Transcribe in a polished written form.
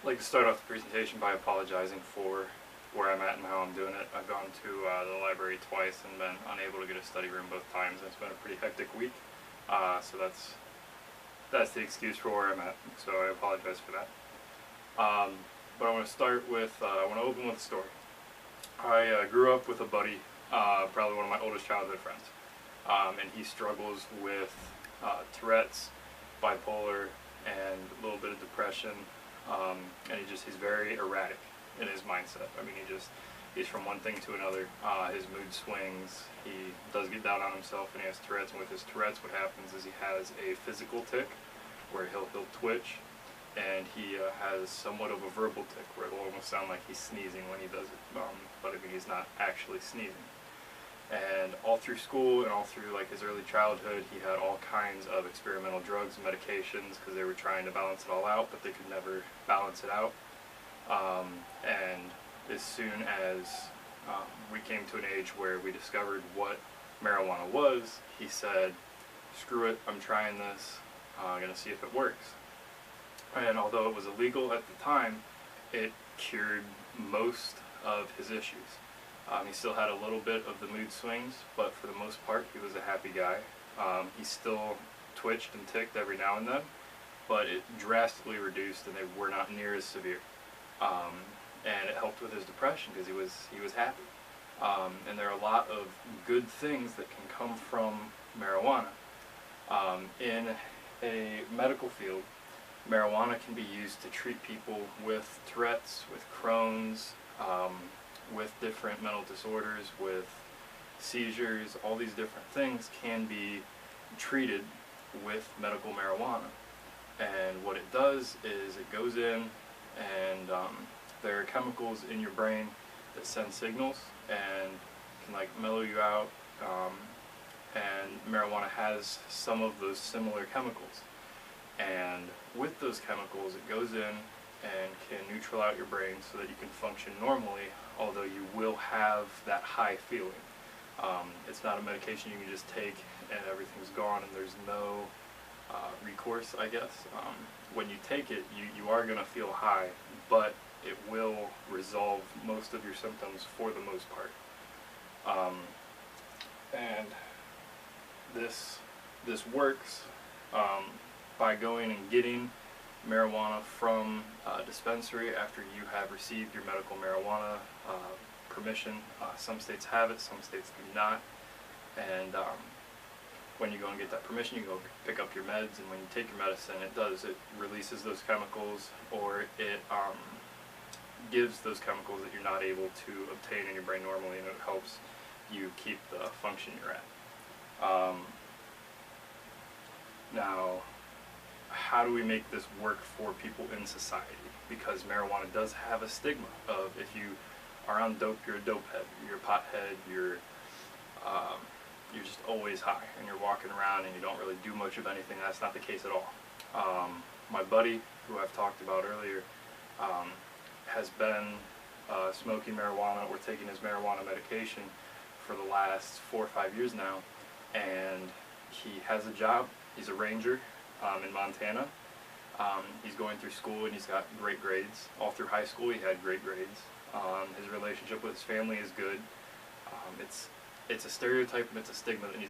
I'd like to start off the presentation by apologizing for where I'm at and how I'm doing it. I've gone to the library twice and been unable to get a study room both times. It's been a pretty hectic week, so that's the excuse for where I'm at. So I apologize for that. But I want to start with I want to open with a story. I grew up with a buddy, probably one of my oldest childhood friends, and he struggles with Tourette's, bipolar, and a little bit of depression. And he's very erratic in his mindset. I mean, he's from one thing to another. His mood swings. He does get down on himself, and he has Tourette's. And with his Tourette's, what happens is he has a physical tic, where he'll twitch, and he has somewhat of a verbal tic, where it'll almost sound like he's sneezing when he does it. But I mean, he's not actually sneezing. And all through school and all through like his early childhood, he had all kinds of experimental drugs and medications because they were trying to balance it all out, but they could never balance it out. And as soon as we came to an age where we discovered what marijuana was, he said, "Screw it, I'm trying this. I'm going to see if it works." And although it was illegal at the time, it cured most of his issues. He still had a little bit of the mood swings, but for the most part, he was a happy guy. He still twitched and ticked every now and then, but it drastically reduced, and they were not near as severe. And it helped with his depression because he was happy. And there are a lot of good things that can come from marijuana. In a medical field, marijuana can be used to treat people with Tourette's, with Crohn's, with different mental disorders, with seizures. All these different things can be treated with medical marijuana. And what it does is it goes in, and there are chemicals in your brain that send signals and can like mellow you out. And marijuana has some of those similar chemicals. And with those chemicals, it goes in and can neutral out your brain so that you can function normally, although you will have that high feeling. It's not a medication you can just take and everything's gone and there's no recourse, I guess. When you take it, you are going to feel high, but it will resolve most of your symptoms for the most part. And this works by going and getting marijuana from a dispensary after you have received your medical marijuana permission. Some states have it, some states do not. And when you go and get that permission, you go pick up your meds, and when you take your medicine, it releases those chemicals, or it gives those chemicals that you're not able to obtain in your brain normally, and it helps you keep the function you're at. Now, how do we make this work for people in society? Because marijuana does have a stigma of, if you are on dope, you're a dope head, you're a pothead, you're just always high, and you're walking around and you don't really do much of anything. That's not the case at all. My buddy, who I've talked about earlier, has been smoking marijuana or taking his marijuana medication for the last 4 or 5 years now, and he has a job. He's a ranger in Montana. He's going through school and he's got great grades. All through high school he had great grades. His relationship with his family is good. It's a stereotype and it's a stigma that needs